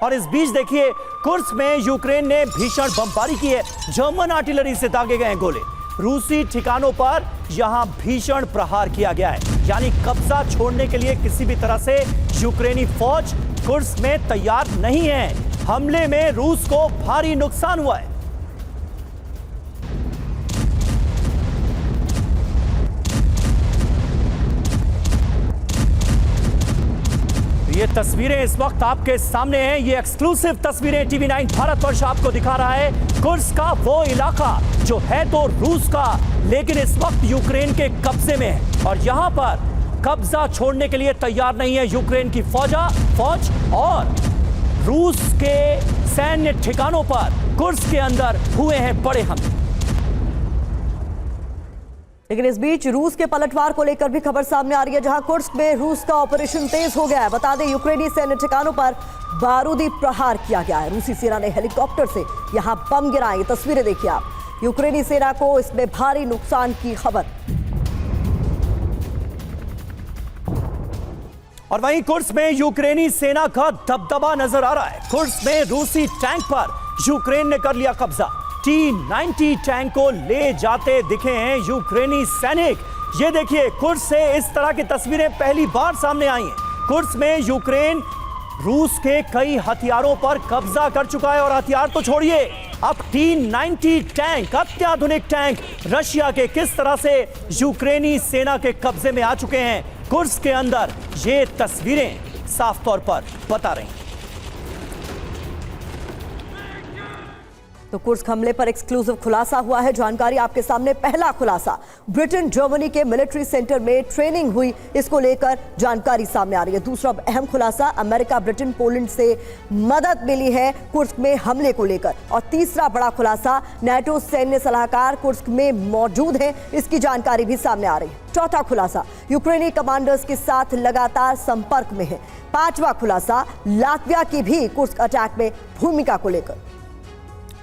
और इस बीच देखिए कुर्स्क में यूक्रेन ने भीषण बमबारी की है। जर्मन आर्टिलरी से दागे गए गोले। रूसी ठिकानों पर यहां भीषण प्रहार किया गया है। यानी कब्जा छोड़ने के लिए किसी भी तरह से यूक्रेनी फौज कुर्स्क में तैयार नहीं है। हमले में रूस को भारी नुकसान हुआ है। ये तस्वीरें इस वक्त आपके सामने हैं। ये एक्सक्लूसिव तस्वीरें TV9 भारतवर्ष आपको दिखा रहा है। कुर्स्क का वो इलाका जो है तो रूस का, लेकिन इस वक्त यूक्रेन के कब्जे में है और यहां पर कब्जा छोड़ने के लिए तैयार नहीं है यूक्रेन की फौज। और रूस के सैन्य ठिकानों पर कुर्स्क के अंदर हुए हैं बड़े हमले। लेकिन इस बीच रूस के पलटवार को लेकर भी खबर सामने आ रही है, जहां कुर्स्क में रूस का ऑपरेशन तेज हो गया है। बता दें, यूक्रेनी सैन्य ठिकानों पर बारूदी प्रहार किया गया है। रूसी सेना ने हेलीकॉप्टर से यहां बम गिराए। ये तस्वीरें देखिए आप। यूक्रेनी सेना को इसमें भारी नुकसान की खबर। और वहीं कुर्स्क में यूक्रेनी सेना का दबदबा नजर आ रहा है। कुर्स्क में रूसी टैंक पर यूक्रेन ने कर लिया कब्जा। T-90 टैंक को ले जाते दिखे हैं यूक्रेनी सैनिक। ये देखिए, कुर्स्क से इस तरह की तस्वीरें पहली बार सामने आई हैं। कुर्स्क में यूक्रेन रूस के कई हथियारों पर कब्जा कर चुका है और हथियार तो छोड़िए, अब T-90 टैंक, अत्याधुनिक टैंक रशिया के किस तरह से यूक्रेनी सेना के कब्जे में आ चुके हैं। कुर्स्क के अंदर ये तस्वीरें साफ तौर पर बता रही हैं। तो कुर्स्क हमले पर एक्सक्लूसिव खुलासा हुआ है। जानकारी आपके सामने। पहला खुलासा, ब्रिटेन जर्मनी के मिलिट्री सेंटर में ट्रेनिंग हुई, इसको लेकर जानकारी सामने आ रही है। दूसरा अहम खुलासा, अमेरिका, ब्रिटेन, पोलैंड से मदद मिली है कुर्स्क में हमले को लेकर। और तीसरा बड़ा खुलासा, नाटो सैन्य सलाहकार कुर्स्क में मौजूद हैं, इसकी जानकारी भी सामने आ रही है। चौथा खुलासा, यूक्रेनी कमांडर्स के साथ लगातार संपर्क में है। पांचवा खुलासा, लातविया की भी कुर्स्क अटैक में भूमिका को लेकर।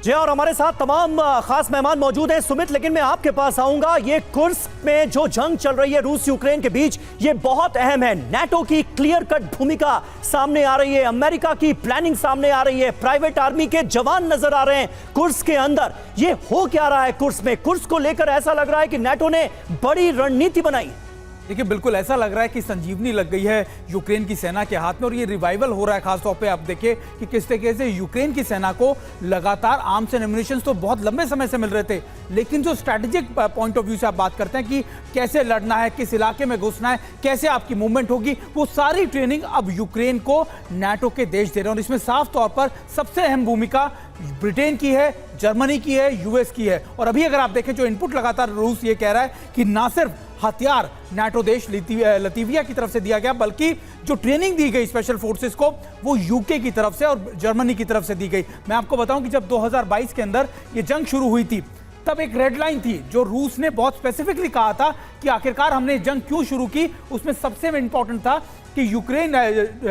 जी, और हमारे साथ तमाम खास मेहमान मौजूद हैं। सुमित, लेकिन मैं आपके पास आऊंगा। ये कुर्स्क में जो जंग चल रही है रूस यूक्रेन के बीच, ये बहुत अहम है। नाटो की क्लियर कट भूमिका सामने आ रही है, अमेरिका की प्लानिंग सामने आ रही है, प्राइवेट आर्मी के जवान नजर आ रहे हैं कुर्स्क के अंदर। ये हो क्या रहा है कुर्स्क में? कुर्स्क को लेकर ऐसा लग रहा है कि नाटो ने बड़ी रणनीति बनाई। देखिए, बिल्कुल ऐसा लग रहा है कि संजीवनी लग गई है यूक्रेन की सेना के हाथ में और ये रिवाइवल हो रहा है। खासतौर पे आप देखिए कि किस तरीके से यूक्रेन की सेना को लगातार आर्म्स एंड एम्युनिशंस तो बहुत लंबे समय से मिल रहे थे, लेकिन जो स्ट्रैटेजिक पॉइंट ऑफ व्यू से आप बात करते हैं कि कैसे लड़ना है, किस इलाके में घुसना है, कैसे आपकी मूवमेंट होगी, वो सारी ट्रेनिंग अब यूक्रेन को नाटो के देश दे रहे हैं। और इसमें साफ तौर पर सबसे अहम भूमिका ब्रिटेन की है, जर्मनी की है, यूएस की है। और अभी अगर आप देखें, जो इनपुट लगातार रूस ये कह रहा है कि ना सिर्फ हथियार नाटो देश लतीविया की तरफ से दिया गया, बल्कि जो ट्रेनिंग दी गई स्पेशल फोर्सेस को, वो यूके की तरफ से और जर्मनी की तरफ से दी गई। मैं आपको बताऊं कि जब 2022 के अंदर ये जंग शुरू हुई थी, तब एक रेड लाइन थी जो रूस ने बहुत स्पेसिफिकली कहा था कि आखिरकार हमने जंग क्यों शुरू की। उसमें सबसे इंपॉर्टेंट था कि यूक्रेन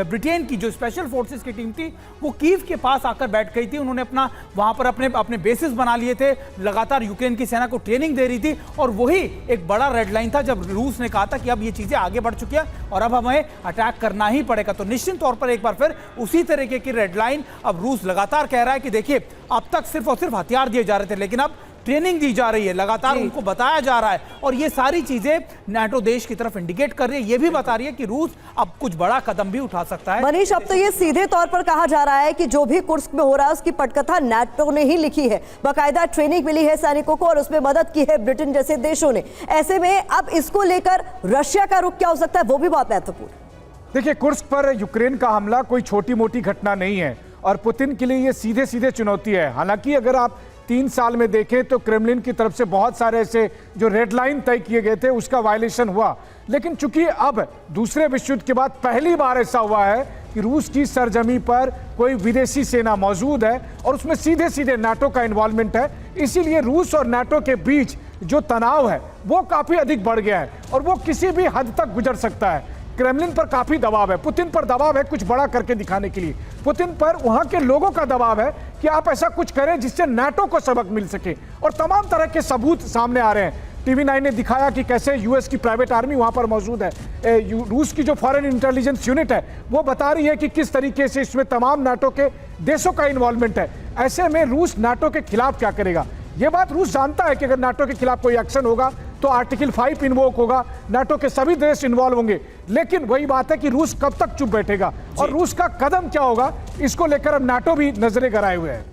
ब्रिटेन की जो स्पेशल फोर्सेस की टीम थी, वो कीव के पास आकर बैठ गई थी। उन्होंने वहां पर अपने बेसिस बना लिए थे, लगातार यूक्रेन की सेना को ट्रेनिंग दे रही थी। और वही एक बड़ा रेड लाइन था जब रूस ने कहा था कि अब ये चीजें आगे बढ़ चुकी है और अब हमें अटैक करना ही पड़ेगा। तो निश्चित तौर पर एक बार फिर उसी तरीके की रेड लाइन अब रूस लगातार कह रहा है कि देखिए, अब तक सिर्फ और सिर्फ हथियार दिए जा रहे थे, लेकिन अब ट्रेनिंग दी जा रही है, लगातार उनको बताया जा रहा है। और ये सारी चीजें नाटो देश की तरफ इंडिकेट कर रही है, ये भी बता रही है कि रूस अब कुछ बड़ा कदम भी उठा सकता है। मनीष, अब तो ये सीधे तौर पर कहा जा रहा है कि जो भी कुर्स्क में हो रहा है उसकी पटकथा नाटो ने ही लिखी है। बाकायदा ट्रेनिंग मिली है सैनिकों को और उसमें मदद की है ब्रिटेन जैसे देशों ने। ऐसे में अब इसको लेकर रशिया का रुख क्या हो सकता है, वो भी बहुत महत्वपूर्ण। देखिए, कुर्स्क पर यूक्रेन का हमला कोई छोटी मोटी घटना नहीं है और पुतिन के लिए ये सीधे सीधे चुनौती है। हालांकि अगर आप 3 साल में देखें तो क्रेमलिन की तरफ से बहुत सारे ऐसे जो रेड लाइन तय किए गए थे उसका वायलेशन हुआ, लेकिन चूंकि अब दूसरे विश्व युद्ध के बाद पहली बार ऐसा हुआ है कि रूस की सरजमी पर कोई विदेशी सेना मौजूद है और उसमें सीधे सीधे नाटो का इन्वॉल्वमेंट है, इसीलिए रूस और नाटो के बीच जो तनाव है वो काफी अधिक बढ़ गया है और वो किसी भी हद तक गुजर सकता है। क्रेमलिन पर काफी दबाव है, पुतिन पर दबाव है कुछ बड़ा करके दिखाने के लिए, पुतिन पर वहां के लोगों का दबाव है कि आप ऐसा कुछ करें जिससे नाटो को सबक मिल सके और तमाम तरह के सबूत सामने आ रहे हैं। टीवी 9 ने दिखाया कि कैसे यूएस की प्राइवेट आर्मी वहां पर मौजूद है। रूस की जो फॉरेन इंटेलिजेंस यूनिट है वो बता रही है कि किस तरीके से इसमें तमाम नाटो के देशों का इन्वॉल्वमेंट है। ऐसे में रूस नाटो के खिलाफ क्या करेगा? ये बात रूस जानता है कि अगर नाटो के खिलाफ कोई एक्शन होगा तो आर्टिकल 5 इन्वोक होगा, नाटो के सभी देश इन्वॉल्व होंगे। लेकिन वही बात है कि रूस कब तक चुप बैठेगा और रूस का कदम क्या होगा, इसको लेकर अब नाटो भी नजरें गड़ाए हुए है।